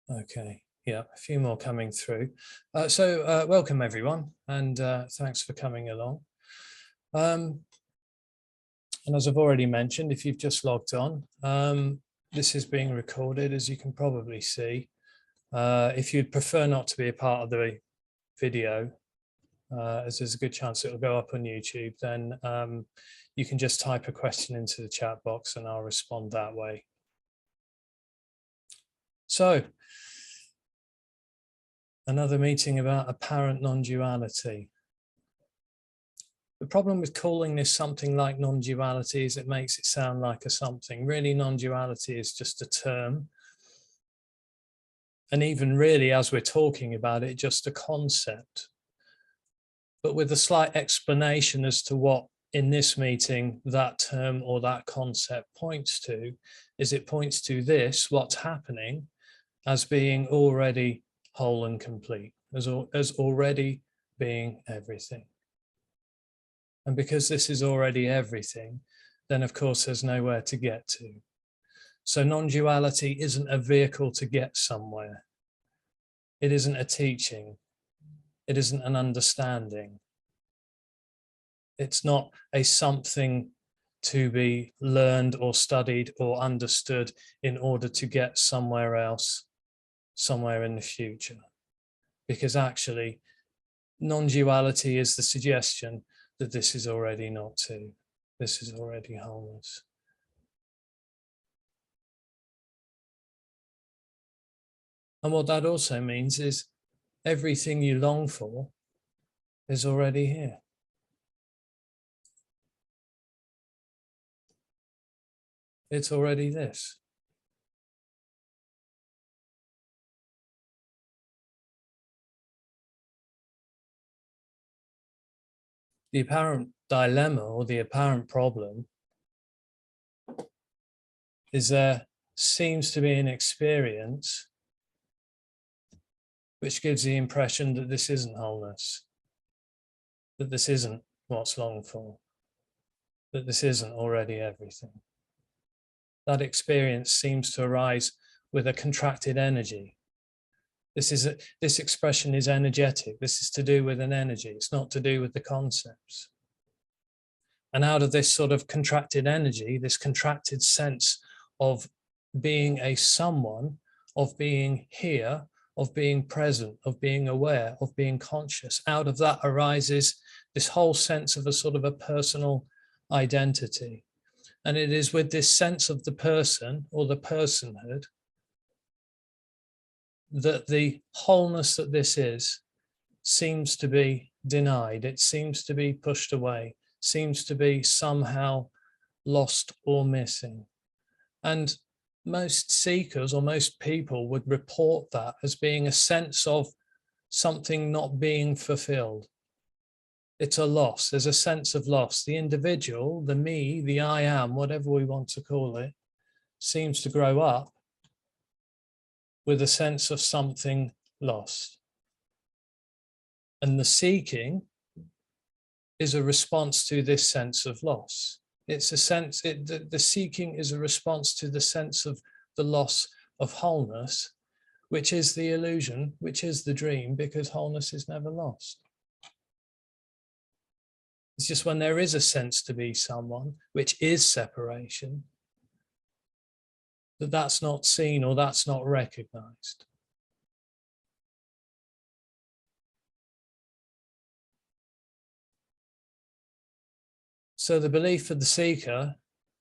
Okay, yeah, a few more coming through. Welcome everyone, and thanks for coming along. And as I've already mentioned, if you've just logged on, this is being recorded, as you can probably see. If you'd prefer not to be a part of the video, as there's a good chance it'll go up on YouTube, then you can just type a question into the chat box and I'll respond that way. So, another meeting about apparent non-duality. The problem with calling this something like non-duality is it makes it sound like a something. Really, non-duality is just a term. And even really, as we're talking about it, just a concept. But with a slight explanation as to what, in this meeting, that term or that concept points to, is it points to this, what's happening, as being already whole and complete, as already being everything. And because this is already everything, then of course there's nowhere to get to. So non-duality isn't a vehicle to get somewhere. It isn't a teaching. It isn't an understanding. It's not a something to be learned or studied or understood in order to get somewhere else, somewhere in the future. Because actually, non-duality is the suggestion that this is already not two. This is already wholeness. And what that also means is everything you long for is already here. It's already this. The apparent dilemma or the apparent problem is there seems to be an experience which gives the impression that this isn't wholeness, that this isn't what's longed for, that this isn't already everything. That experience seems to arise with a contracted energy. This expression is energetic. This is to do with an energy. It's not to do with the concepts. And out of this sort of contracted energy, this contracted sense of being a someone, of being here, of being present, of being aware, of being conscious, out of that arises this whole sense of a sort of a personal identity. And it is with this sense of the person or the personhood that the wholeness that this is seems to be denied. It seems to be pushed away, seems to be somehow lost or missing. And most seekers or most people would report that as being a sense of something not being fulfilled. It's a loss. There's a sense of loss. The individual, the me, the I am, whatever we want to call it, seems to grow up with a sense of something lost. And the seeking is a response to this sense of loss. It's a sense, the seeking is a response to the sense of the loss of wholeness, which is the illusion, which is the dream, because wholeness is never lost. It's just when there is a sense to be someone, which is separation, that's not seen or that's not recognized. So the belief of the seeker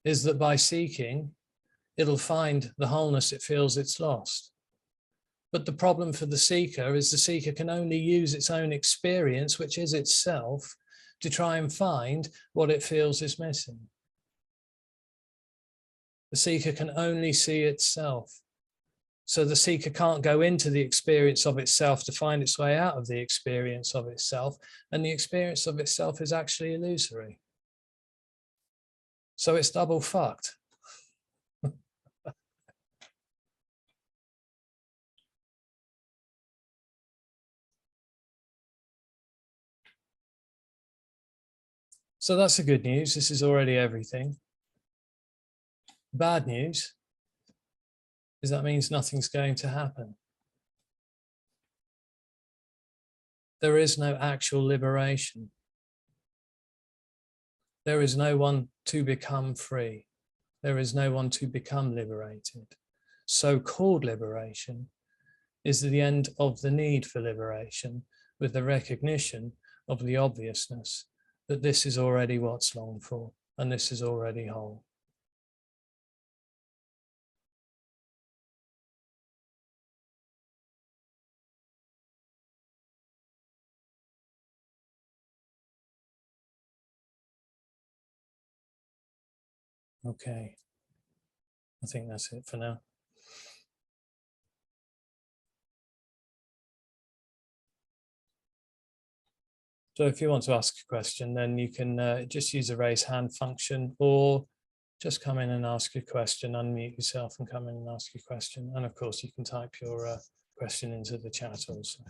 is that by seeking, it'll find the wholeness it feels it's lost. But the problem for the seeker is the seeker can only use its own experience, which is itself, to try and find what it feels is missing. The seeker can only see itself. So the seeker can't go into the experience of itself to find its way out of the experience of itself. And the experience of itself is actually illusory. So it's double fucked. So that's the good news. This is already everything. Bad news is that means nothing's going to happen. there is no actual liberation. There is no one to become free. There is no one to become liberated. So-called liberation is the end of the need for liberation, with the recognition of the obviousness that this is already what's longed for, and this is already whole. Okay, I think that's it for now. So if you want to ask a question, then you can just use the raise hand function, or just come in and ask your question, unmute yourself and come in and ask your question. And of course, you can type your question into the chat also.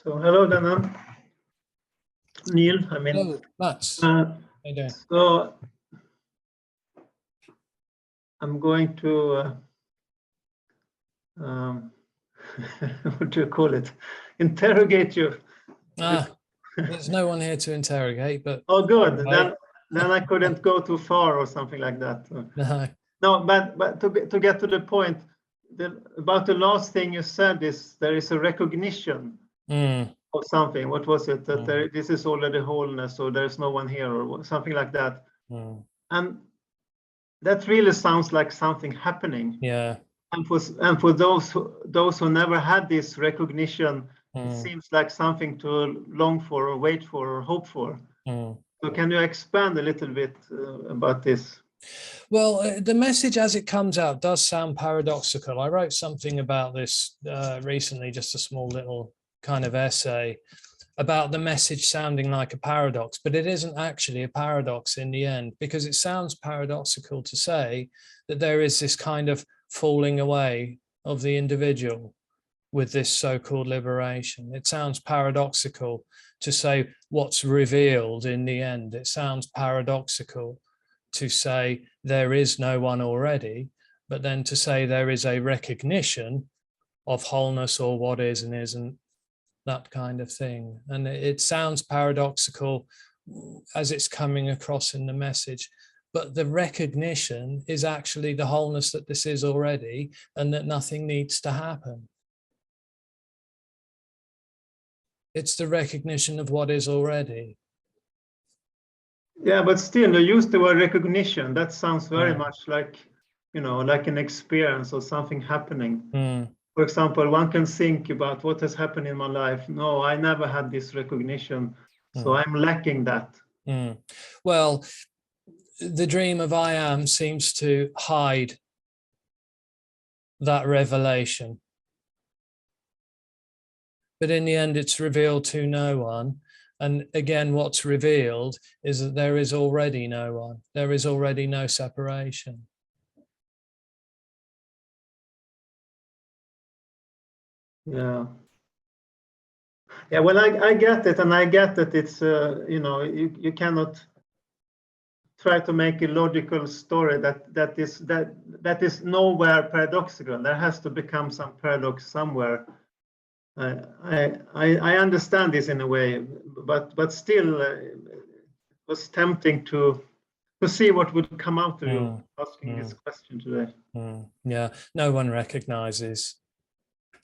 So hello, Dana. Neil, I mean. Hello, Mats. How you doing? So I'm going to, what do you call it? Interrogate you. There's no one here to interrogate, but oh, good. Then I couldn't go too far or something like that. No, but to get to the point, about the last thing you said is there is a recognition of something. What was it? That this is already wholeness, or there's no one here, or something like that. And that really sounds like something happening. Yeah. And for those who never had this recognition, it seems like something to long for, or wait for, or hope for. So can you expand a little bit about this? Well, the message as it comes out does sound paradoxical. I wrote something about this recently, just a small little kind of essay about the message sounding like a paradox, but it isn't actually a paradox in the end, because it sounds paradoxical to say that there is this kind of falling away of the individual with this so-called liberation. It sounds paradoxical to say what's revealed in the end. It sounds paradoxical to say there is no one already, but then to say there is a recognition of wholeness or what is and isn't, that kind of thing. And it sounds paradoxical as it's coming across in the message, but the recognition is actually the wholeness that this is already, and that nothing needs to happen. It's the recognition of what is already. Yeah, but still, you use the word recognition. That sounds very much like, you know, like an experience or something happening. For example, one can think about what has happened in my life. No, I never had this recognition, so I'm lacking that. Well, the dream of I am seems to hide that revelation. But in the end, it's revealed to no one. And again, what's revealed is that there is already no one. There is already no separation. Yeah. Yeah, well, I get it, and I get that it's, you know, you cannot try to make a logical story that is nowhere paradoxical. There has to become some paradox somewhere. I understand this in a way, but still, it was tempting to see what would come out of you asking this question today. Yeah, no one recognizes.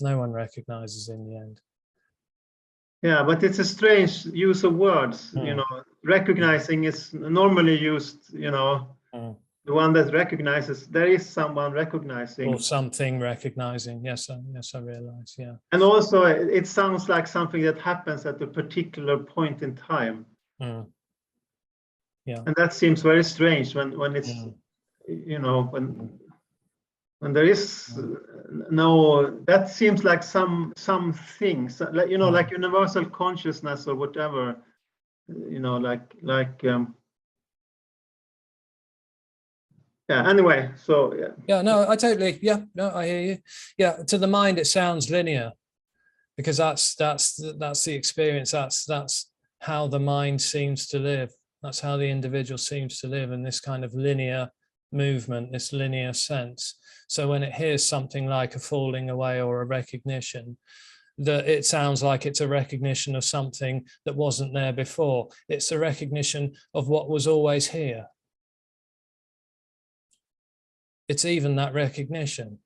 No one recognizes in the end. Yeah, but it's a strange use of words. You know, recognizing is normally used, you know, the one that recognizes, there is someone recognizing. Or something recognizing. Yes, I realize, yeah. And also it sounds like something that happens at a particular point in time. Yeah. And that seems very strange when it's, you know, when there is no, that seems like some things, like, you know, like universal consciousness or whatever, you know, yeah, anyway, so yeah, no, I totally, yeah, no, I hear you. Yeah, to the mind it sounds linear, because that's the experience. That's how the mind seems to live. That's how the individual seems to live, in this kind of linear movement, this linear sense. So when it hears something like a falling away or a recognition, that it sounds like it's a recognition of something that wasn't there before. It's a recognition of what was always here. It's even that recognition.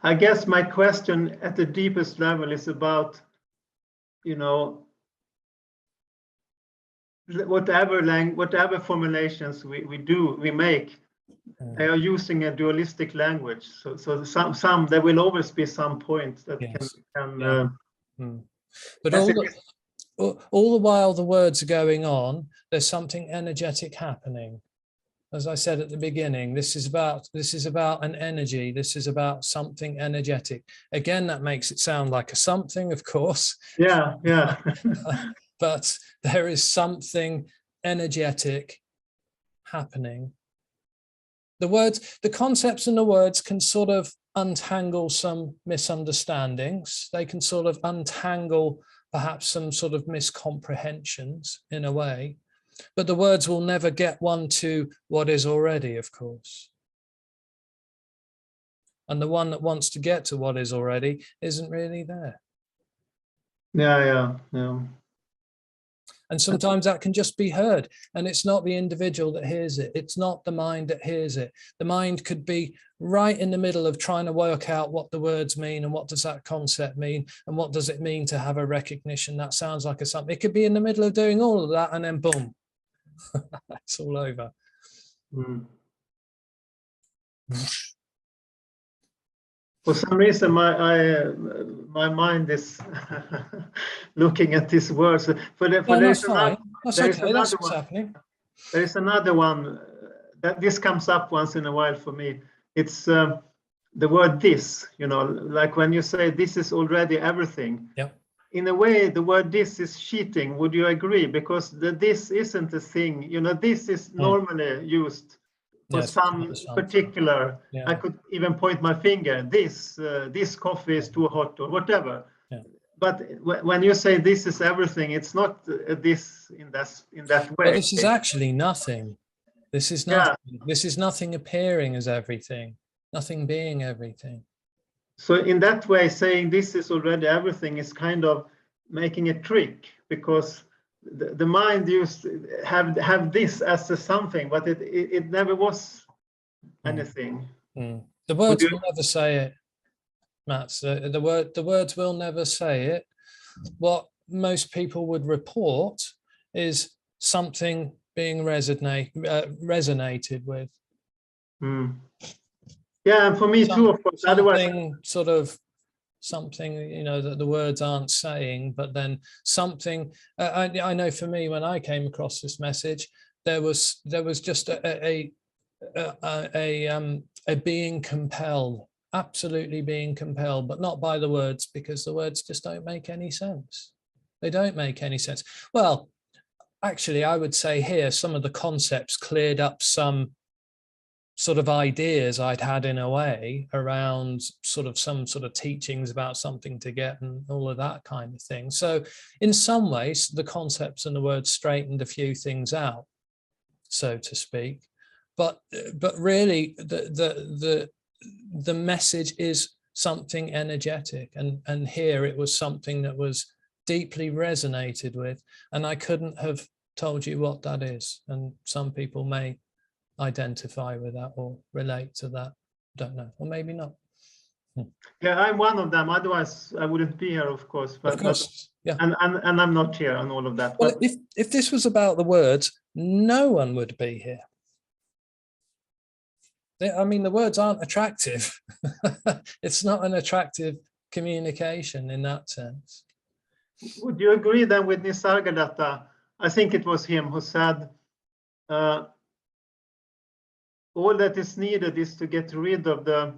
I guess my question at the deepest level is about, you know, whatever formulations we make, they are using a dualistic language. So some there will always be some point that can But all the while the words are going on, there's something energetic happening. As I said at the beginning, this is about an energy. This is about something energetic. Again, that makes it sound like a something, of course. Yeah. But there is something energetic happening. The concepts and the words can sort of untangle some misunderstandings. They can sort of untangle perhaps some sort of miscomprehensions in a way. But the words will never get one to what is already, of course. And the one that wants to get to what is already isn't really there. Yeah. And sometimes that can just be heard. And it's not the individual that hears it. It's not the mind that hears it. The mind could be right in the middle of trying to work out what the words mean and what does that concept mean and what does it mean to have a recognition that sounds like a something. It could be in the middle of doing all of that and then boom. It's all over. For some reason, my mind is looking at these words. That's fine. That's okay. That's what's happening. There is another one that this comes up once in a while for me. It's the word "this." You know, like when you say "this is already everything." Yeah. In a way, the word "this" is cheating. Would you agree? Because the "this" isn't a thing. You know, "this" is normally used for some particular. Yeah. I could even point my finger. This coffee is too hot, or whatever. Yeah. But when you say "this is everything," it's not this in that way. Well, this is actually nothing. This is nothing. Yeah. This is nothing appearing as everything. Nothing being everything. So in that way, saying "this is already everything" is kind of making a trick, because the mind used to have this as a something, but it never was anything. The words will never say it, Mats. The words will never say it. What most people would report is something being resonated with. Yeah, and for me too, of course. Otherwise, something, you know, that the words aren't saying, but then something. I know for me, when I came across this message, there was just a being compelled, absolutely being compelled, but not by the words, because the words just don't make any sense. They don't make any sense. Well, actually, I would say here some of the concepts cleared up some sort of ideas I'd had in a way around some sort of teachings about something to get and all of that kind of thing. So in some ways, the concepts and the words straightened a few things out, so to speak. But really, the message is something energetic, and here it was something that was deeply resonated with, and I couldn't have told you what that is. And some people may identify with that or relate to that. Don't know, or maybe not. Yeah, I'm one of them. Otherwise, I wouldn't be here, of course. But yeah. And I'm not here on all of that. Well, if this was about the words, no one would be here. I mean, the words aren't attractive. It's not an attractive communication in that sense. Would you agree then with Nisargadatta? I think it was him who said, all that is needed is to get rid of the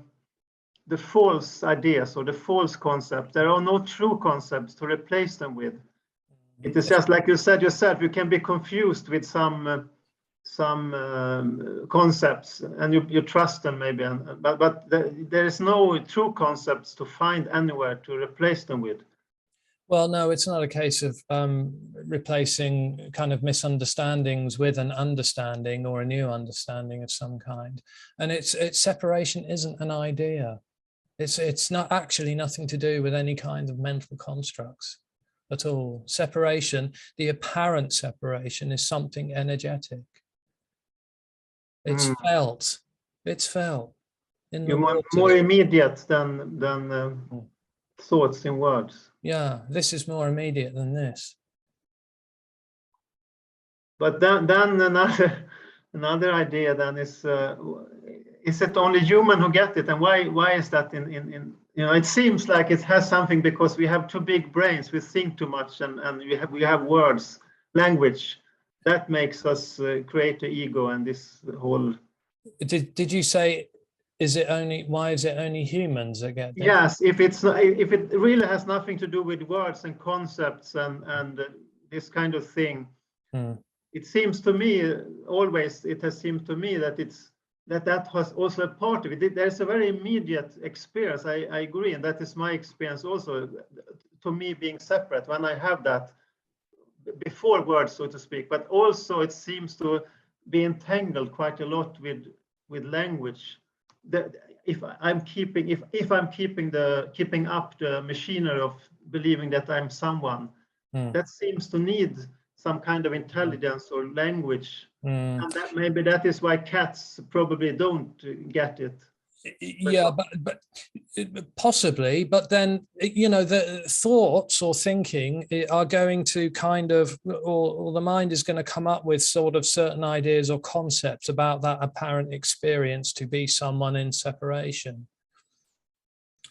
false ideas or the false concepts. There are no true concepts to replace them with. It is just like you said yourself, you can be confused with some concepts and you trust them maybe, but there is no true concepts to find anywhere to replace them with. Well, no, it's not a case of replacing kind of misunderstandings with an understanding or a new understanding of some kind. And it's separation isn't an idea. It's not actually nothing to do with any kind of mental constructs at all. Separation, the apparent separation, is something energetic. It's felt. It's felt. In the more immediate than thoughts in words. Yeah, this is more immediate than this. But then another idea then is it only human who get it, and why is that? In it seems like it has something because we have too big brains, we think too much, and we have words, language that makes us create the ego and this whole. Did you say? Why is it only humans that get this? Yes, if it really has nothing to do with words and concepts and this kind of thing, it seems to me always it has seemed to me that that was also a part of it. There's a very immediate experience. I agree, and that is my experience also. To me, being separate when I have that before words, so to speak, but also it seems to be entangled quite a lot with language. That if I'm keeping up the machinery of believing that I'm someone, that seems to need some kind of intelligence or language, and that maybe that is why cats probably don't get it. Yeah, but possibly, but then the thoughts or thinking are going to kind of, or the mind is going to come up with sort of certain ideas or concepts about that apparent experience to be someone in separation.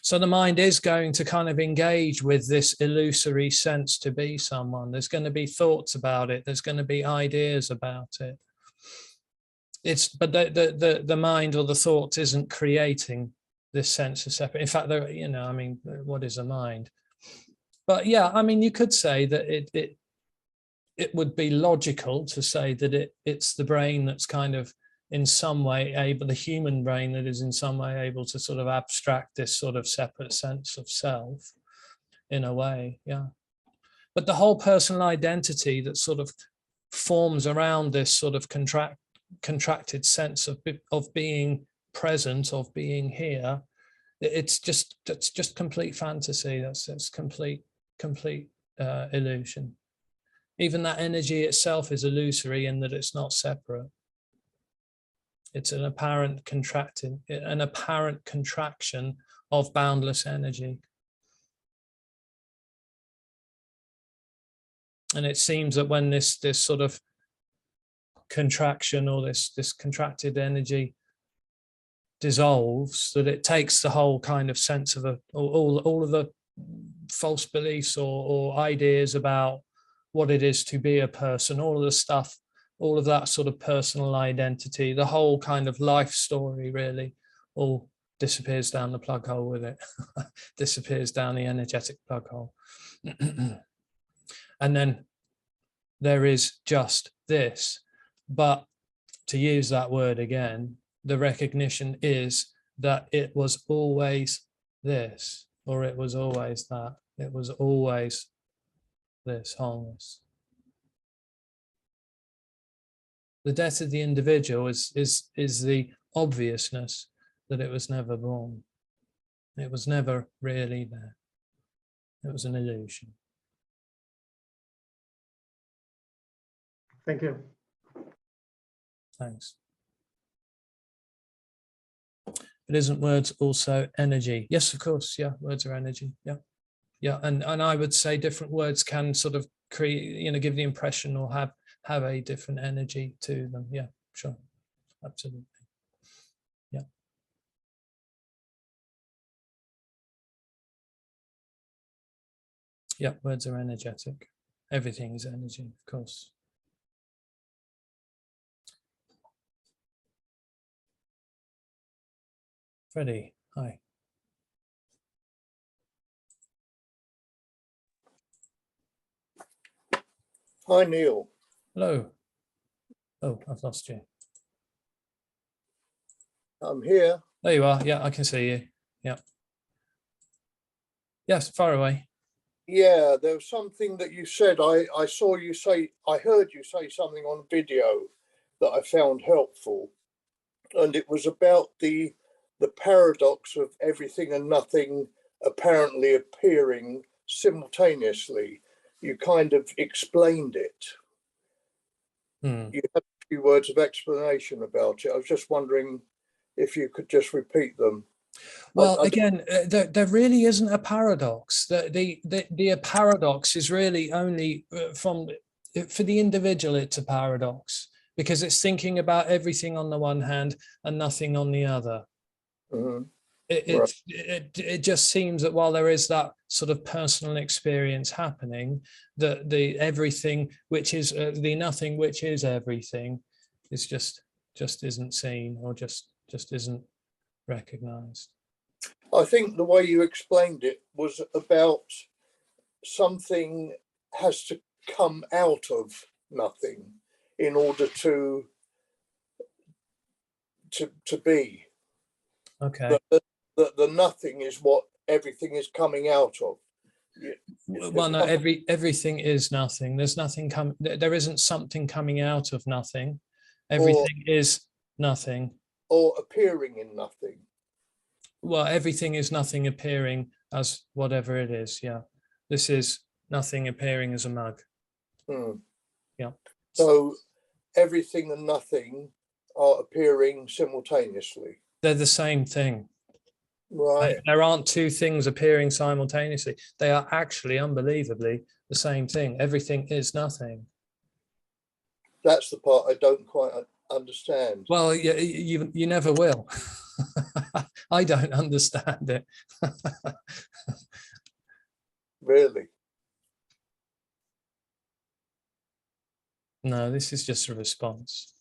So the mind is going to kind of engage with this illusory sense to be someone. There's going to be thoughts about it. There's going to be ideas about it. But the mind or the thought isn't creating this sense of separate. In fact, what is a mind? But yeah, I mean, you could say that it would be logical to say that it's the brain that's kind of in some way able, the human brain that is in some way able to sort of abstract this sort of separate sense of self in a way, yeah. But the whole personal identity that sort of forms around this sort of contracted sense of being present, of being here, it's just complete fantasy. That's complete illusion. Even that energy itself is illusory in that it's not separate. It's an apparent contraction of boundless energy. And it seems that when this sort of contraction or this contracted energy dissolves, that it takes the whole kind of sense of all of the false beliefs or ideas about what it is to be a person, all of the stuff, all of that sort of personal identity, the whole kind of life story really all disappears down the plug hole with it, disappears down the energetic plug hole. And then there is just this. But to use that word again, the recognition is that it was always this, or it was always that. It was always this wholeness. The death of the individual is the obviousness that it was never born. It was never really there. It was an illusion. Thank you. Thanks. But isn't words also energy? Yes, of course. Yeah, words are energy. Yeah, yeah. And I would say different words can sort of create, give the impression or have a different energy to them. Yeah, sure, absolutely. Yeah. Yeah, words are energetic. Everything is energy, of course. Freddie, hi. Hi, Neil. Hello. Oh, I've lost you. I'm here. There you are. Yeah, I can see you. Yeah. Yes, far away. Yeah, there was something that you said. I saw you say, I heard you say something on video that I found helpful. And it was about the paradox of everything and nothing apparently appearing simultaneously. You kind of explained it. You had a few words of explanation about it. I was just wondering if you could just repeat them. Well, again, there really isn't a paradox. The paradox is really only for the individual. It's a paradox because it's thinking about everything on the one hand and nothing on the other. Mm-hmm. It just seems that while there is that sort of personal experience happening, that the everything which is the nothing which is everything is just isn't seen or just isn't recognized. I think the way you explained it was about something has to come out of nothing in order to be. Okay. The nothing is what everything is coming out of. Well, no, everything is nothing. There's nothing there isn't something coming out of nothing. Everything is nothing. Or appearing in nothing. Well, everything is nothing appearing as whatever it is. Yeah. This is nothing appearing as a mug. Yeah. So everything and nothing are appearing simultaneously. They're the same thing. Right. There aren't two things appearing simultaneously. They are actually unbelievably the same thing. Everything is nothing. That's the part I don't quite understand. Well, you never will. I don't understand it. Really? No, this is just a response.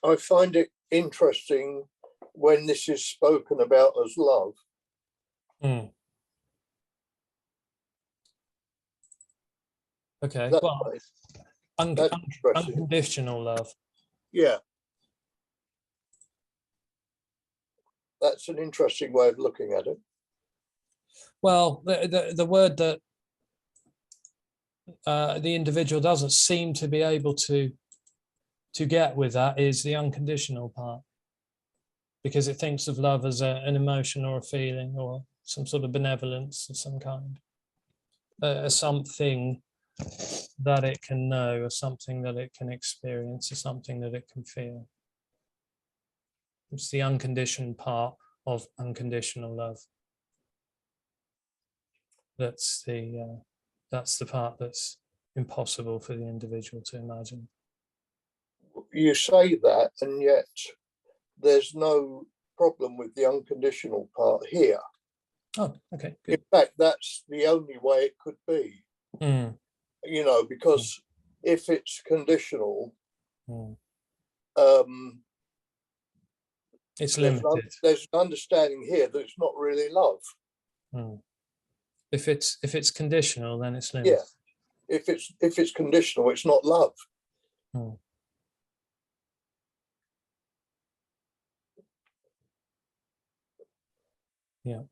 I find it interesting when this is spoken about as love. Okay. That's well, nice. Unconditional love. Yeah. That's an interesting way of looking at it. Well, the word that the individual doesn't seem to be able to get with that is the unconditional part, because it thinks of love as an emotion or a feeling or some sort of benevolence of some kind, something that it can know, or something that it can experience, or something that it can feel. It's the unconditioned part of unconditional love. That's the part that's impossible for the individual to imagine. You say that, and yet there's no problem with the unconditional part here. Oh, okay, good. In fact, that's the only way it could be. You know, because if it's conditional, it's limited. There's an understanding here that it's not really love. If it's conditional, then it's limited. Yeah. If it's conditional, it's not love. Yeah.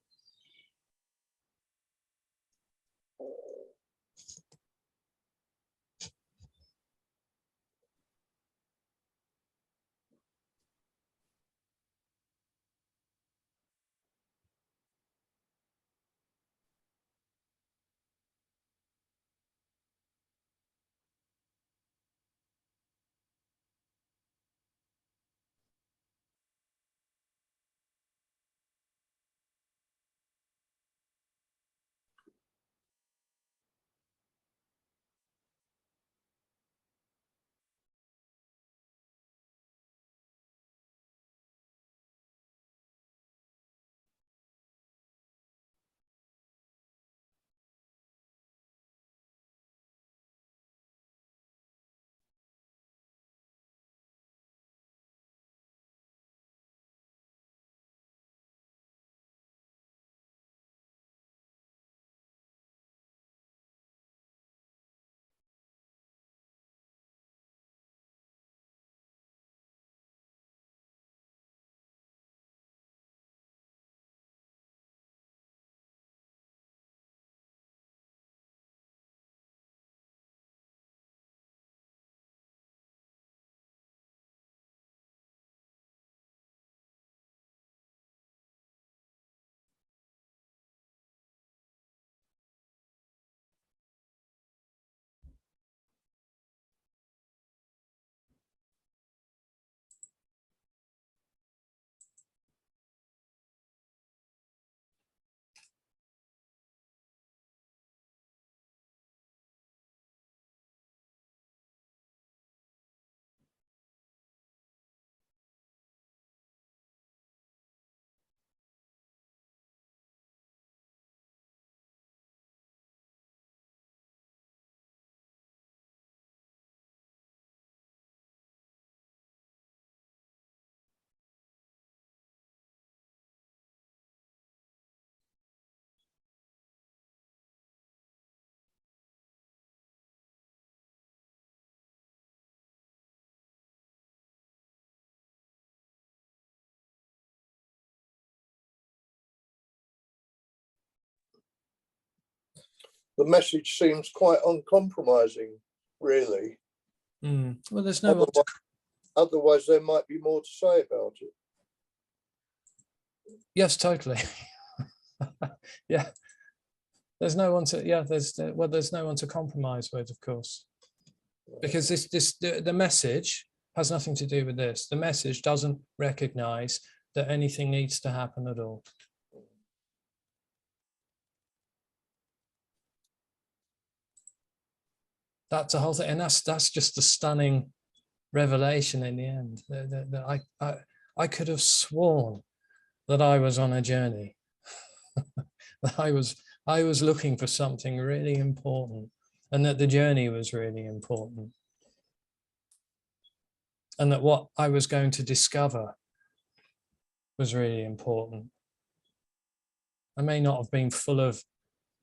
The message seems quite uncompromising, really. Well, there's no one to... Otherwise, there might be more to say about it. Yes, totally. Yeah, there's no one to. Yeah, there's no one to compromise with, of course, because the message has nothing to do with this. The message doesn't recognize that anything needs to happen at all. That's the whole thing, and that's just the stunning revelation in the end. That I could have sworn that I was on a journey. That I was looking for something really important, and that the journey was really important, and that what I was going to discover was really important. I may not have been full of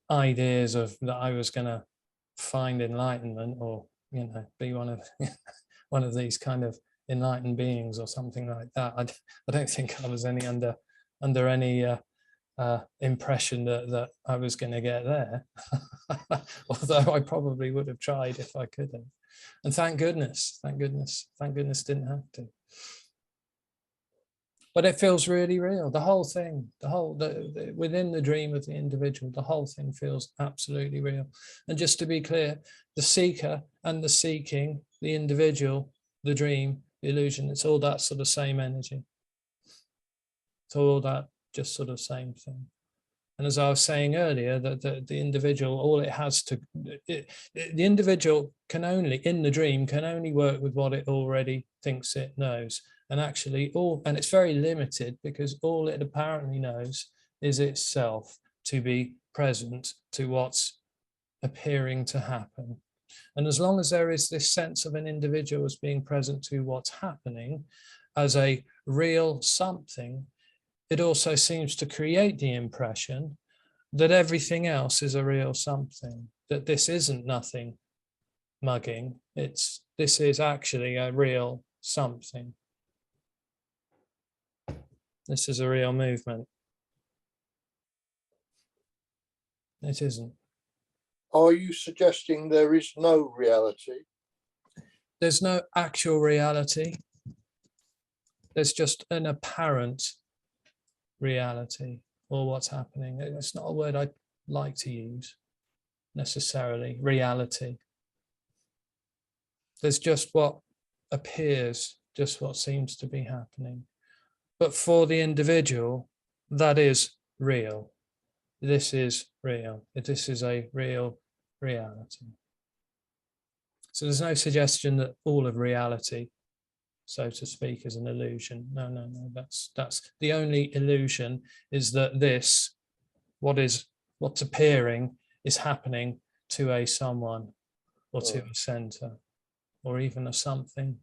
ideas of that I was going to find enlightenment, or be one of these kind of enlightened beings or something like that. I don't think I was under any impression that I was going to get there, although I probably would have tried if I could have. And thank goodness didn't have to. But it feels really real. The whole thing, within the dream of the individual, the whole thing feels absolutely real. And just to be clear, the seeker and the seeking, the individual, the dream, the illusion, it's all that sort of same energy. It's all that just sort of same thing. And as I was saying earlier, that the individual, all it has to, the individual can only, in the dream, can only work with what it already thinks it knows. And actually and it's very limited, because all it apparently knows is itself, to be present to what's appearing to happen. And as long as there is this sense of an individual as being present to what's happening as a real something, it also seems to create the impression that everything else is a real something, that this isn't nothing mugging, this is actually a real something. This is a real movement. It isn't. Are you suggesting there is no reality? There's no actual reality. There's just an apparent reality, or what's happening. It's not a word I'd like to use necessarily, reality. There's just what appears, just what seems to be happening. But for the individual, that is real. This is real. This is a real reality. So there's no suggestion that all of reality, so to speak, is an illusion. No. That's the only illusion, is that this, what's appearing, is happening to a someone, or to a center, or even a something.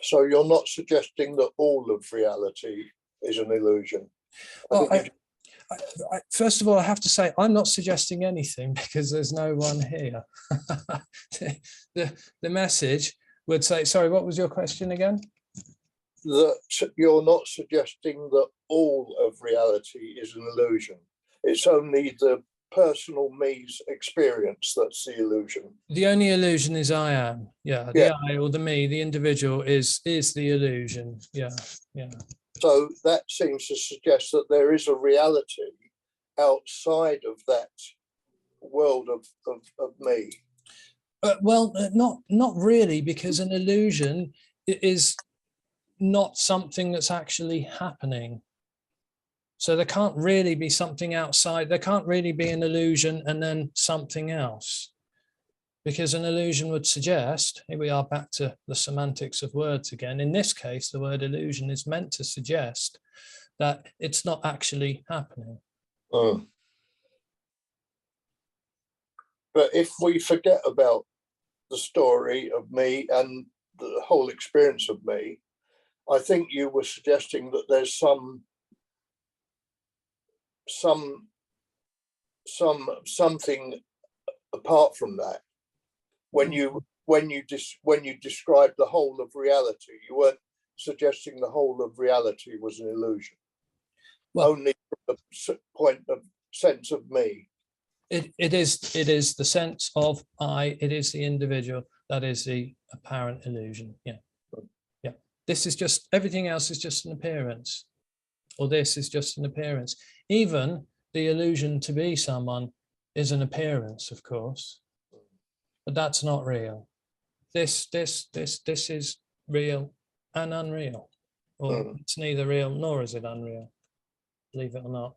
So you're not suggesting that all of reality is an illusion? Well, first of all, I have to say, I'm not suggesting anything, because there's no one here. the message would say, sorry, what was your question again? That you're not suggesting that all of reality is an illusion. It's only the personal me's experience that's the illusion. The only illusion is I am. Yeah, the I, or the me, the individual is the illusion. Yeah. So that seems to suggest that there is a reality outside of that world of me. Well, not really, because an illusion is not something that's actually happening. So there can't really be something outside. There can't really be an illusion and then something else, because an illusion would suggest, here we are back to the semantics of words again. In this case, the word illusion is meant to suggest that it's not actually happening. But if we forget about the story of me and the whole experience of me, I think you were suggesting that there's something apart from that. When you described the whole of reality, you weren't suggesting the whole of reality was an illusion. Well, only from the point of sense of me. It is the sense of I. It is the individual. That is the apparent illusion. Yeah. This is just, everything else is just an appearance, or this is just an appearance. Even the illusion to be someone is an appearance, of course, but that's not real. This is real and unreal, or it's neither real nor is it unreal, believe it or not.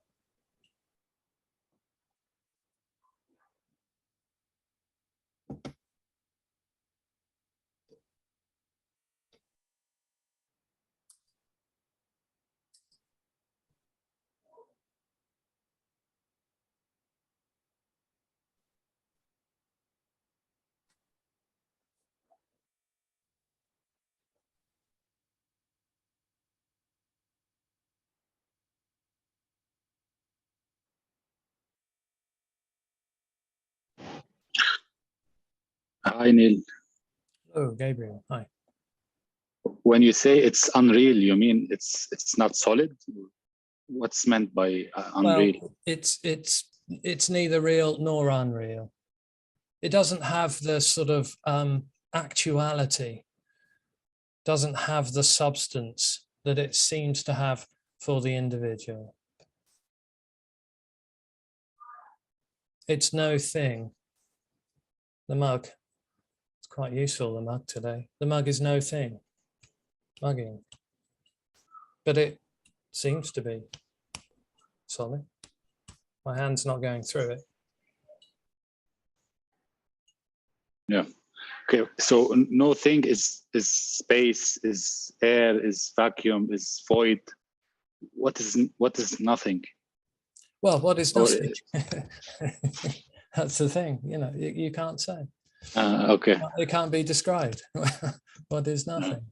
Hi, Neil. Oh, Gabriel, hi. When you say it's unreal, you mean it's not solid? What's meant by unreal? Well, it's neither real nor unreal. It doesn't have the sort of actuality doesn't have the substance that it seems to have for the individual. It's no thing. The mug, it's quite useful, the mug today. The mug is no thing, mugging. But it seems to be solid. My hand's not going through it. Yeah. Okay. So no thing is space, is air, is vacuum, is void. What is nothing? Well, what is nothing? That's the thing. You know, you can't say. Okay. It can't be described. What is nothing?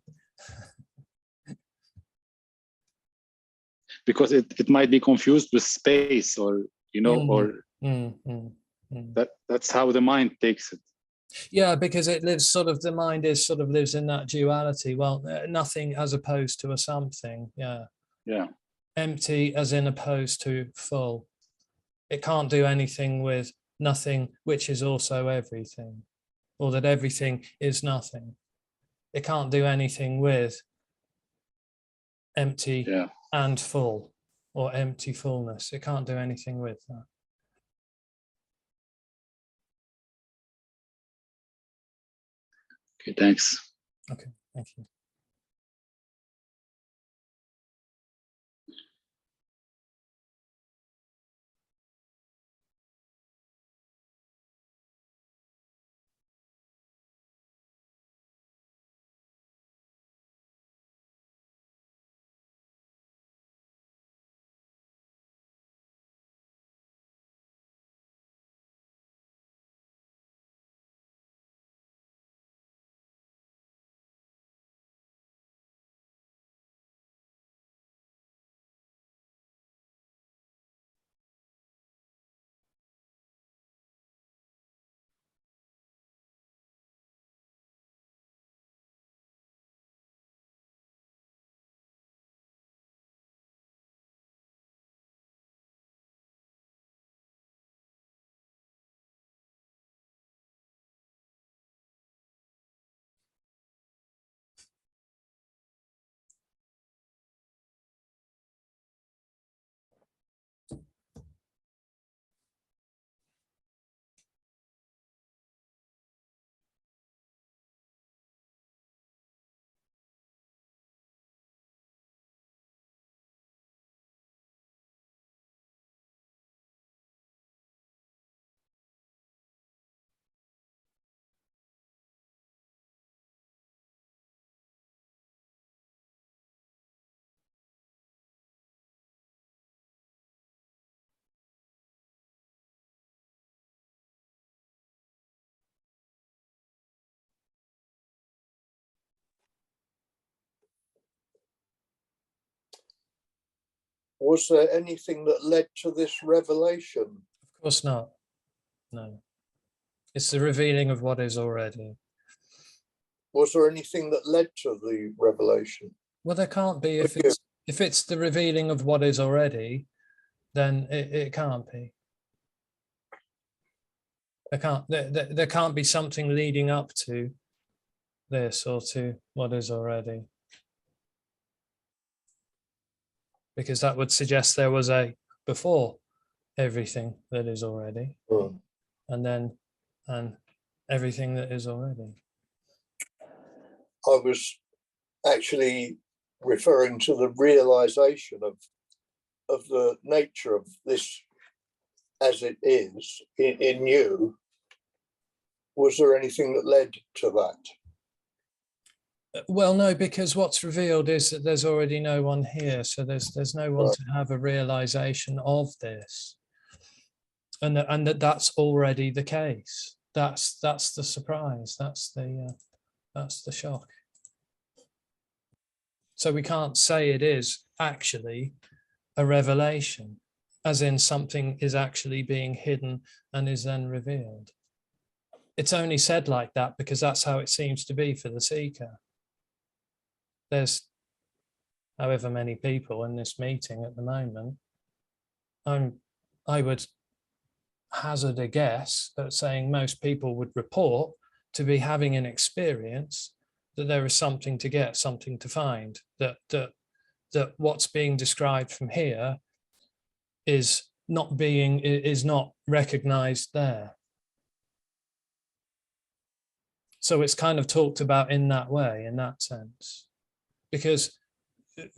Because it might be confused with space, or that's how the mind takes it. Yeah, because it lives sort of, the mind is sort of lives in that duality. Well, nothing as opposed to a something. Yeah. Yeah. Empty as in opposed to full. It can't do anything with nothing, which is also everything, or that everything is nothing. It can't do anything with empty and full, or empty fullness. It can't do anything with that. Okay, thanks. Okay, thank you. Was there anything that led to this revelation? Of course not. No. It's the revealing of what is already. Was there anything that led to the revelation? Well, there can't be. If it's the revealing of what is already, then it can't be. There can't be something leading up to this or to what is already. Because that would suggest there was a before everything that is already, and everything that is already. I was actually referring to the realization of the nature of this as it is in you. Was there anything that led to that? Well, no, because what's revealed is that there's already no one here, so there's no one to have a realization of this, and that's already the case. That's the surprise. That's the shock. So we can't say it is actually a revelation, as in something is actually being hidden and is then revealed. It's only said like that because that's how it seems to be for the seeker. There's however many people in this meeting at the moment. I would hazard a guess that saying most people would report to be having an experience that there is something to get, something to find, that what's being described from here is not recognized there. So it's kind of talked about in that way, in that sense, because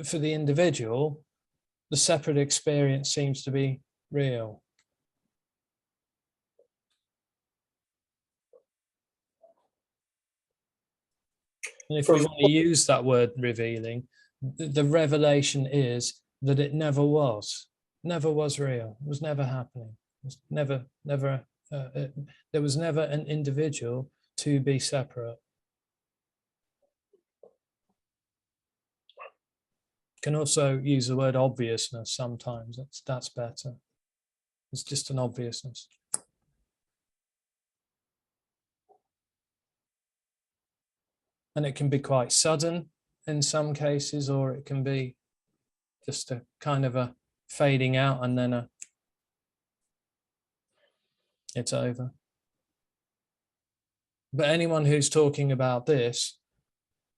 for the individual, the separate experience seems to be real. And if we want to use that word revealing, the revelation is that it never was real. It was never happening. It was never, there was never an individual to be separate. Can also use the word obviousness sometimes. That's better. It's just an obviousness. And it can be quite sudden in some cases, or it can be just a kind of a fading out and then it's over. But anyone who's talking about this,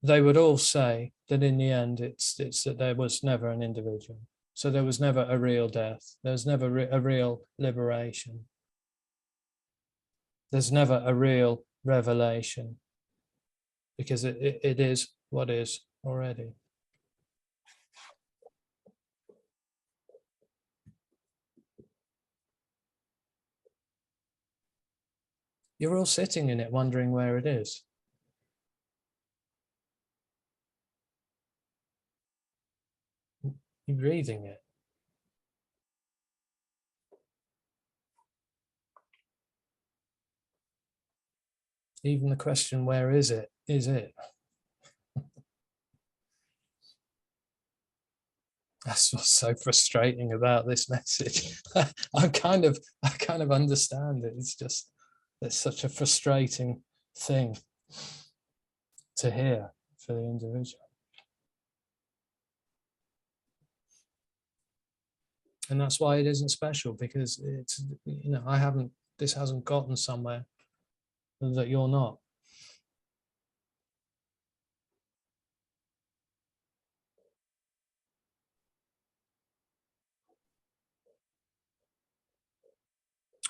they would all say that in the end, it's that there was never an individual. So there was never a real death. There's never a real liberation. There's never a real revelation, because it is what is already. You're all sitting in it, wondering where it is. You're breathing it. Even the question, where is it? Is it? That's what's so frustrating about this message. I kind of understand it. It's such a frustrating thing to hear for the individual. And that's why it isn't special, because it's, this hasn't gotten somewhere that you're not.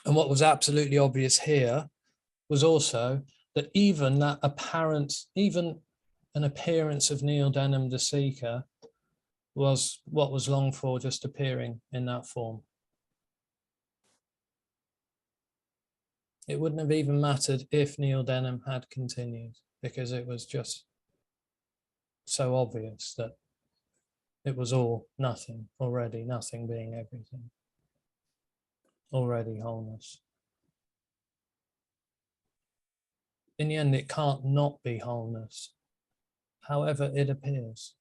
And what was absolutely obvious here was also that even an appearance of Neil Denham the Seeker was what was longed for, just appearing in that form. It wouldn't have even mattered if Neil Denham had continued, because it was just so obvious that it was all nothing already, nothing being everything, already wholeness. In the end, it can't not be wholeness, however it appears.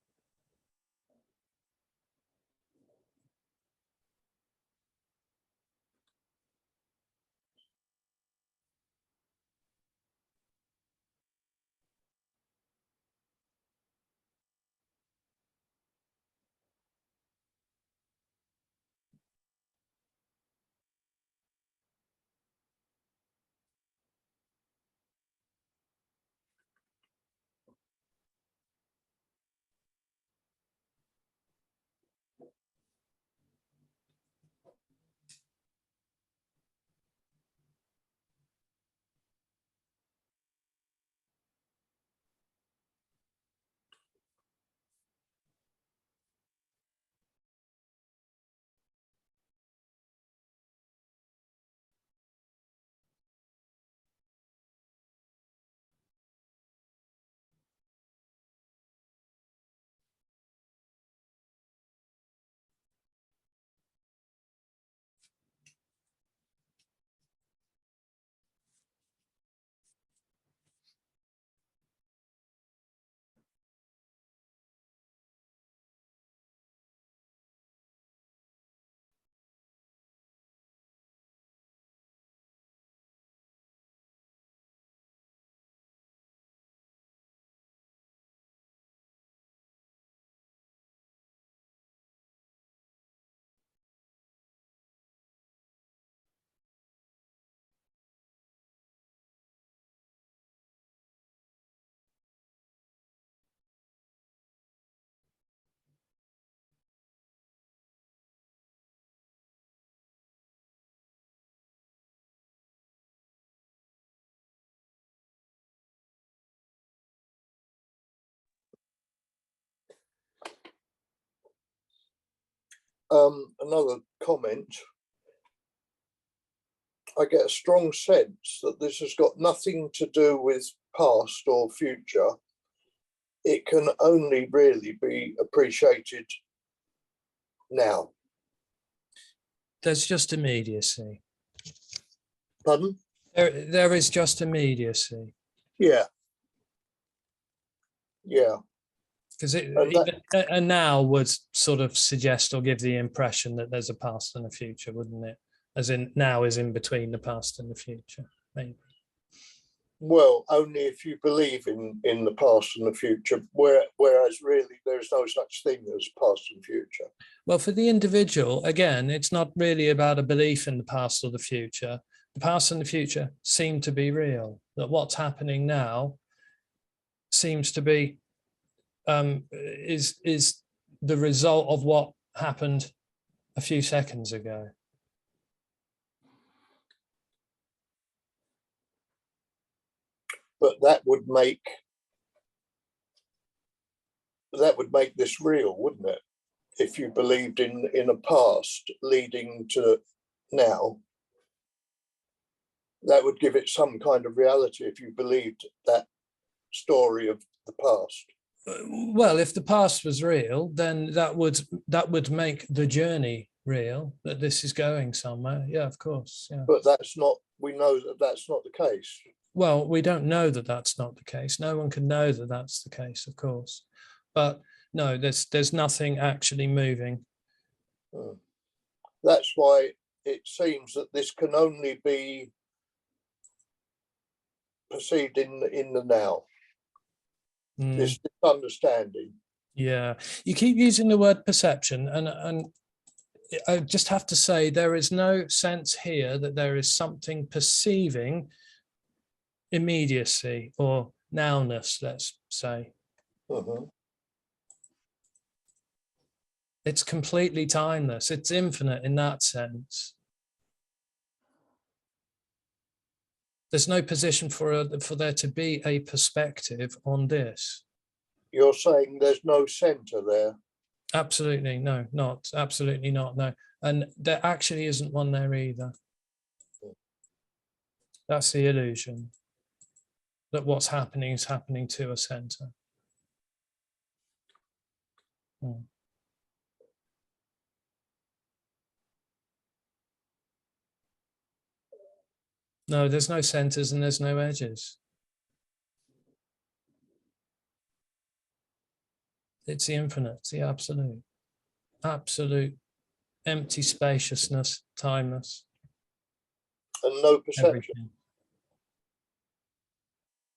another comment. I get a strong sense that this has got nothing to do with past or future. It can only really be appreciated now. There's just immediacy. Pardon? There is just immediacy. Yeah. Yeah. Because a now would sort of suggest or give the impression that there's a past and a future, wouldn't it? As in now is in between the past and the future, maybe. Well, only if you believe in the past and the future, whereas really there's no such thing as past and future. Well, for the individual, again, it's not really about a belief in the past or the future. The past and the future seem to be real, that what's happening now seems to be, is the result of what happened a few seconds ago. But that would make this real, wouldn't it? If you believed in a past leading to now, that would give it some kind of reality if you believed that story of the past. Well, if the past was real, then that would make the journey real, that this is going somewhere. Yeah, of course. Yeah. But that's not, we know that that's not the case. Well, we don't know that that's not the case. No one can know that that's the case, of course. But no, there's nothing actually moving. That's why it seems that this can only be perceived in the now. This understanding. Yeah, you keep using the word perception, and I just have to say there is no sense here that there is something perceiving immediacy or nowness, let's say. It's completely timeless. It's infinite in that sense. There's no position for there to be a perspective on this. You're saying there's no center there? Absolutely no, not absolutely not, no. And there actually isn't one there either. That's the illusion, that what's happening is happening to a center. No, there's no centers and there's no edges. It's the infinite, it's the absolute. Absolute empty spaciousness, timeless. And no perception? Everything.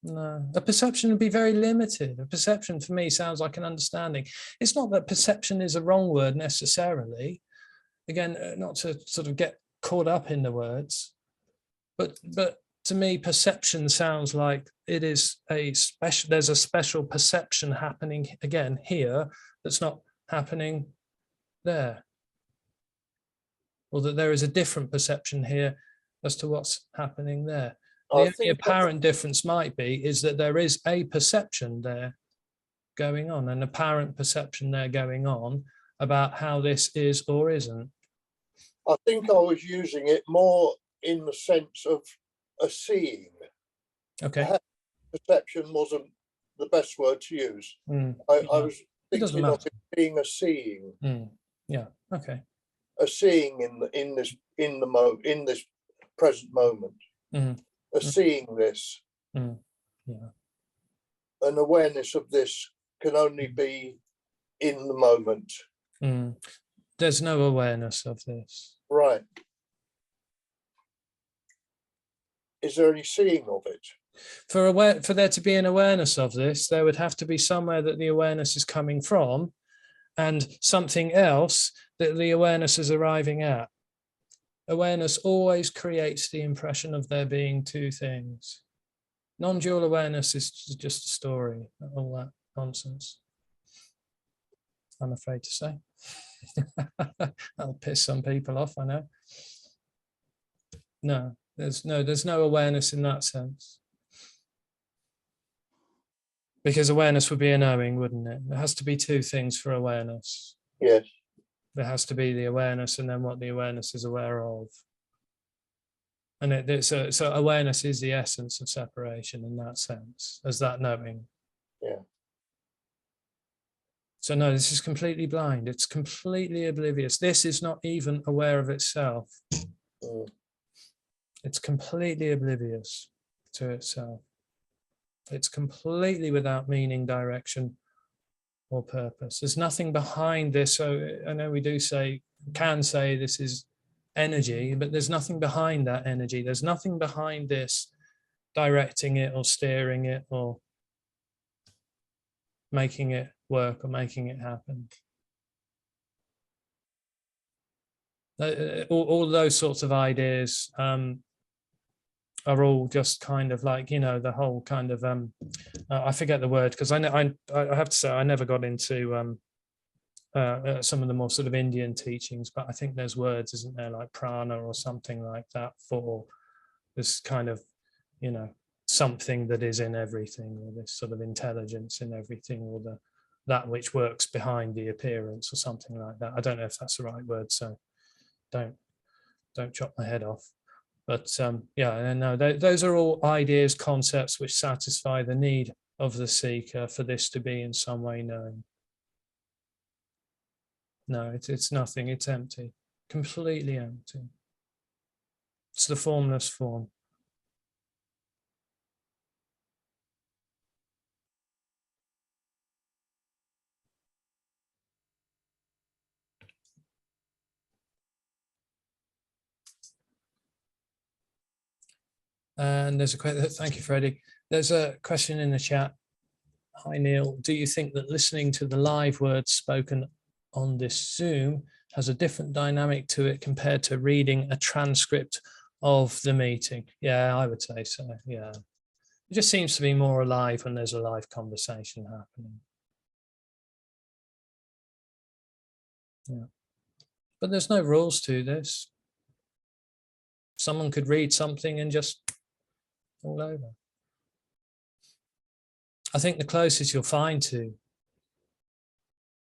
No, a perception would be very limited. A perception for me sounds like an understanding. It's not that perception is a wrong word necessarily. Again, not to sort of get caught up in the words, but to me, perception sounds like it is a special, there's a special perception happening again here that's not happening there. Or that there is a different perception here as to what's happening there. The only apparent difference might be is that there is a perception there going on, an apparent perception there going on about how this is or isn't. I think I was using it more in the sense of a seeing. Okay. Perhaps perception wasn't the best word to use. I was thinking of it being a seeing. Yeah. Okay. A seeing in this present moment. Seeing this. Yeah. An awareness of this can only be in the moment. There's no awareness of this. Right. Is there any seeing of it? For there to be an awareness of this, there would have to be somewhere that the awareness is coming from and something else that the awareness is arriving at. Awareness always creates the impression of there being two things. Non-dual awareness is just a story, all that nonsense, I'm afraid to say. That'll piss some people off, I know. No, there's no awareness in that sense. Because awareness would be a knowing, wouldn't it? There has to be two things for awareness. Yes. There has to be the awareness, and then what the awareness is aware of. And so awareness is the essence of separation in that sense, as that knowing. Yeah. So no, this is completely blind. It's completely oblivious. This is not even aware of itself. It's completely oblivious to itself. It's completely without meaning, direction, or purpose. There's nothing behind this. So I know we can say this is energy, but there's nothing behind that energy. There's nothing behind this directing it or steering it or making it work or making it happen. All those sorts of ideas are all just kind of like, you know, the whole kind of I forget the word, because I have to say I never got into some of the more sort of Indian teachings, but I think there's words, isn't there, like prana or something like that, for this kind of, you know, something that is in everything, or this sort of intelligence in everything, or that which works behind the appearance or something like that. I don't know if that's the right word, so don't chop my head off. But yeah, no, those are all ideas, concepts which satisfy the need of the seeker for this to be in some way known. No, it's nothing, it's empty, completely empty. It's the formless form. And there's a question, thank you, Freddie. There's a question in the chat. Hi, Neil. Do you think that listening to the live words spoken on this Zoom has a different dynamic to it compared to reading a transcript of the meeting? Yeah, I would say so, yeah. It just seems to be more alive when there's a live conversation happening. Yeah. But there's no rules to this. Someone could read something and just all over. I think the closest you'll find to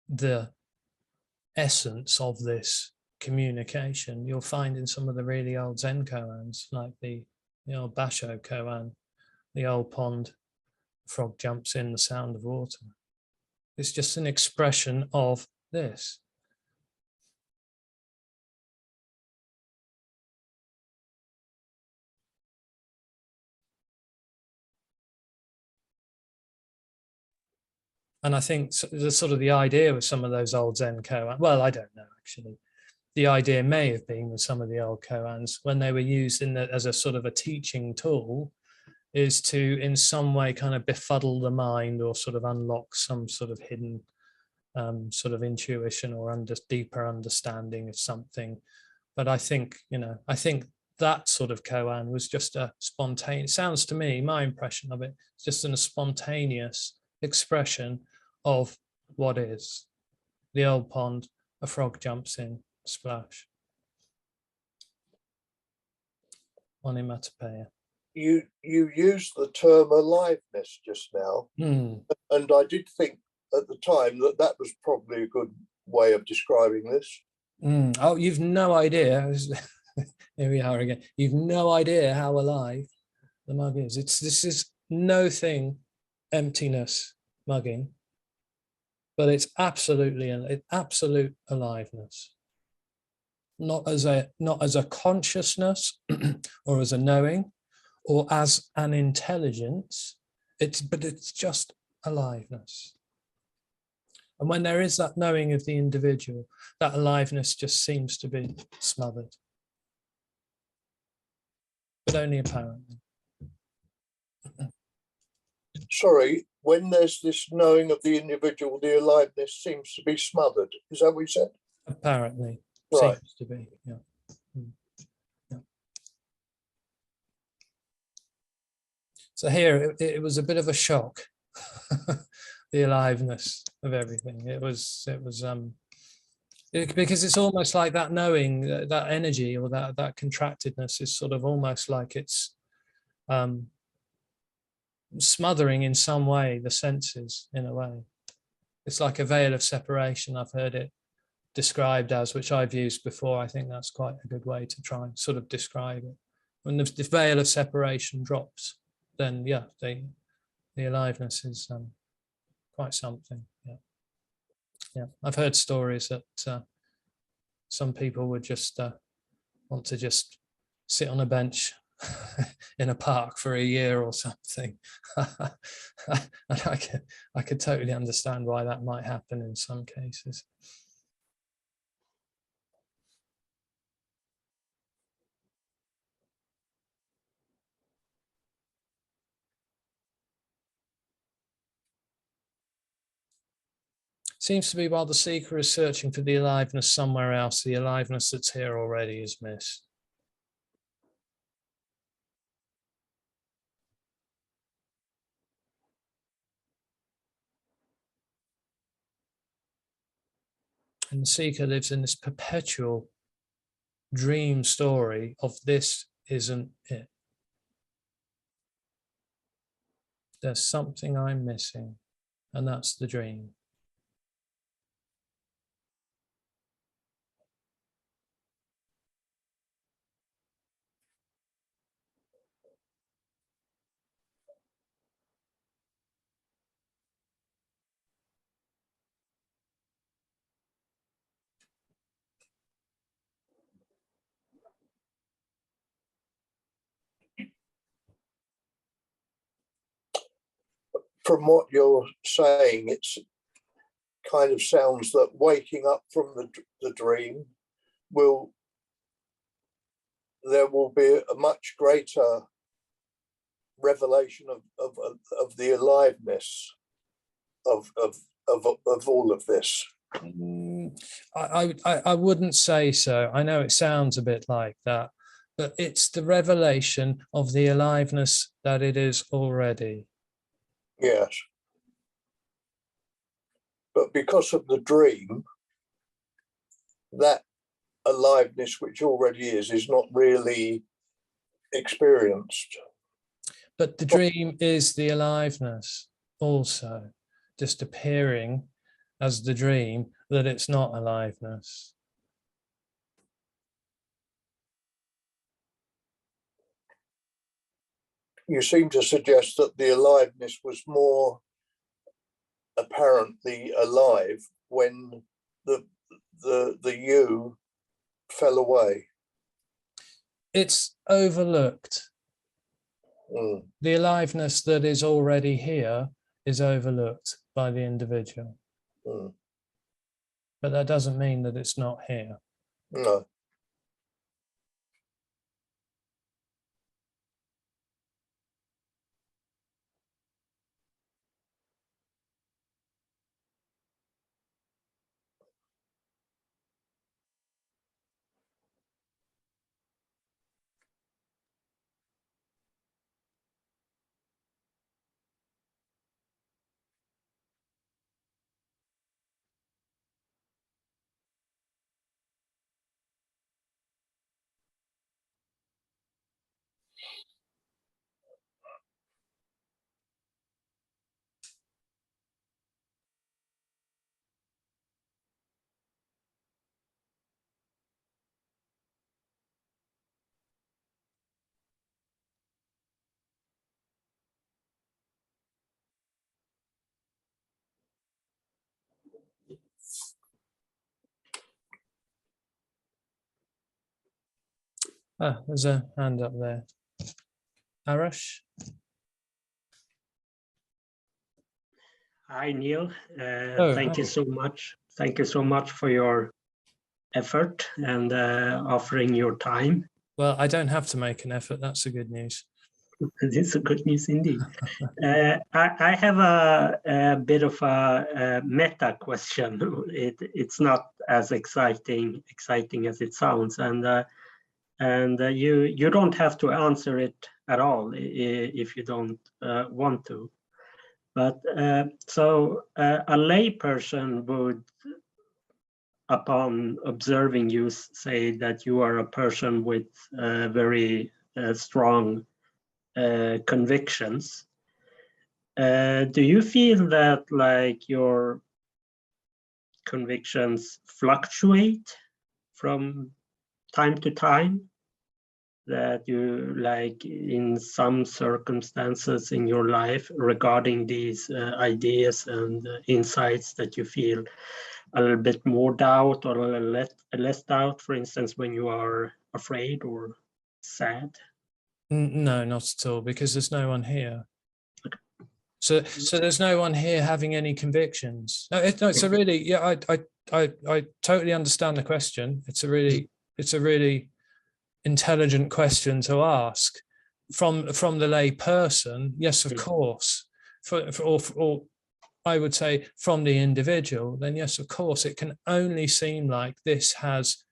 the essence of this communication, you'll find in some of the really old Zen koans, like the old Basho koan, the old pond, frog jumps in, the sound of water. It's just an expression of this. And I think the sort of the idea with some of those old Zen koans, well, I don't know actually. The idea may have been with some of the old koans when they were used as a sort of a teaching tool, is to in some way kind of befuddle the mind or sort of unlock some sort of hidden sort of intuition or deeper understanding of something. But I think, you know, I think that sort of koan was just a spontaneous, sounds to me, my impression of it, just a spontaneous expression of what is. The old pond, a frog jumps in, splash. Onomatopoeia. You used the term aliveness just now, and I did think at the time that was probably a good way of describing this. Oh, you've no idea. Here we are again. You've no idea how alive the mug is. This is no thing, emptiness mugging, but it's absolutely absolute aliveness. Not as a consciousness or as a knowing or as an intelligence. But it's just aliveness. And when there is that knowing of the individual, that aliveness just seems to be smothered. But only apparently. Sorry, when there's this knowing of the individual, the aliveness seems to be smothered. Is that what you said? Apparently, right. Seems to be, yeah. Yeah. So here, it was a bit of a shock, the aliveness of everything. It was because it's almost like that knowing, that energy or that contractedness is sort of almost like it's smothering in some way the senses in a way. It's like a veil of separation. I've heard it described as, which I've used before. I think that's quite a good way to try and sort of describe it. When the veil of separation drops, then yeah, the aliveness is quite something. Yeah, I've heard stories that some people would just want to just sit on a bench in a park for a year or something. And I could totally understand why that might happen in some cases. Seems to be while the seeker is searching for the aliveness somewhere else, the aliveness that's here already is missed. And the seeker lives in this perpetual dream story of this isn't it. There's something I'm missing, and that's the dream. From what you're saying, it's kind of sounds that waking up from the dream there will be a much greater revelation of the aliveness of all of this. I wouldn't say so. I know it sounds a bit like that, but it's the revelation of the aliveness that it is already. Yes. But because of the dream, that aliveness which already is not really experienced. But the dream is the aliveness also, just appearing as the dream that it's not aliveness. You seem to suggest that the aliveness was more apparently alive when the you fell away. It's overlooked. Mm. The aliveness that is already here is overlooked by the individual. Mm. But that doesn't mean that it's not here. No. Ah, there's a hand up there. Arash? Hi, Neil. hi. Thank you so much. Thank you so much for your effort and offering your time. Well, I don't have to make an effort. That's the good news. This is good news indeed. I have a bit of a meta question. It's not as exciting as it sounds, and you don't have to answer it at all if you don't want to. But so a layperson would, upon observing you, say that you are a person with very strong convictions. Do you feel that like your convictions fluctuate from time to time? That you, like, in some circumstances in your life regarding these ideas and insights, that you feel a little bit more doubt or a little less doubt, for instance, when you are afraid or sad? No, not at all, because there's no one here. So there's no one here having any convictions. No, it's a really, yeah, I totally understand the question. It's a really intelligent question to ask from the lay person. Yes, of course. Or I would say from the individual, then yes, of course, it can only seem like this has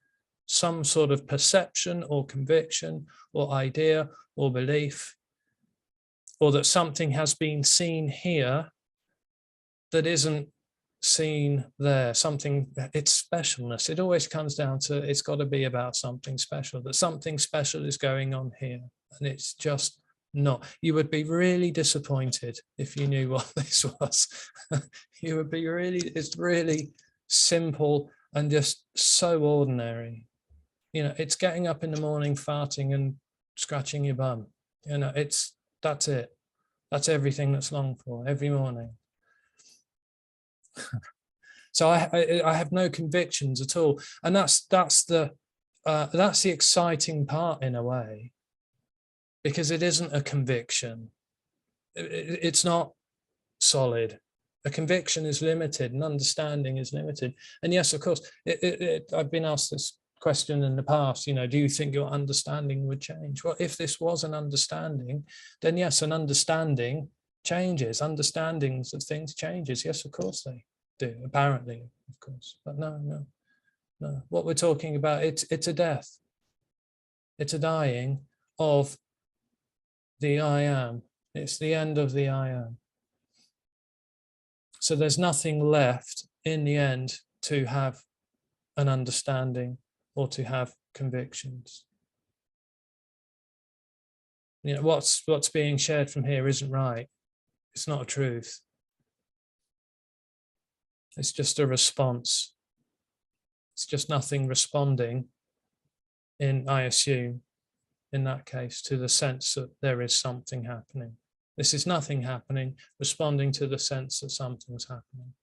some sort of perception or conviction or idea or belief, or that something has been seen here that isn't seen there. Something, it's specialness. It always comes down to, it's got to be about something special, that something special is going on here, and it's just not. You would be really disappointed if you knew what this was. You would be really, it's really simple and just so ordinary. You know, it's getting up in the morning, farting and scratching your bum. You know, that's it. That's everything that's longed for every morning. So I have no convictions at all, and that's the exciting part in a way, because it isn't a conviction. It's not solid. A conviction is limited, and understanding is limited. And yes, of course, I've been asked this question in the past, you know, do you think your understanding would change? Well, if this was an understanding, then yes, an understanding changes. Understandings of things changes. Yes, of course they do, apparently, of course. But no. What we're talking about, it's a death. It's a dying of the I am. It's the end of the I am. So there's nothing left in the end to have an understanding or to have convictions. You know, what's being shared from here isn't right. It's not a truth. It's just a response. It's just nothing responding in, I assume, in that case, to the sense that there is something happening. This is nothing happening, responding to the sense that something's happening.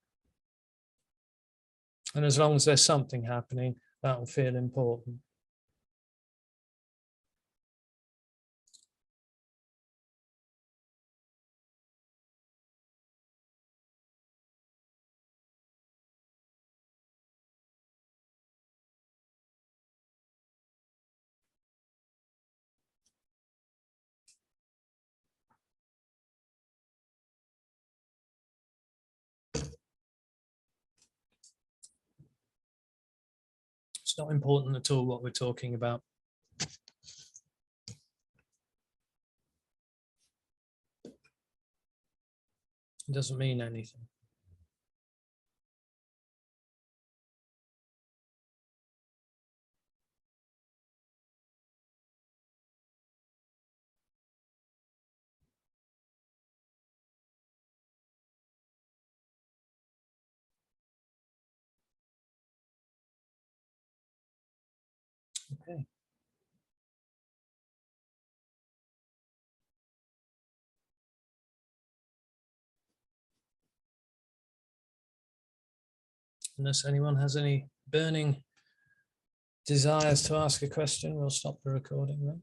And as long as there's something happening, that will feel important. It's not important at all what we're talking about. It doesn't mean anything. Okay. Unless anyone has any burning desires to ask a question, we'll stop the recording then.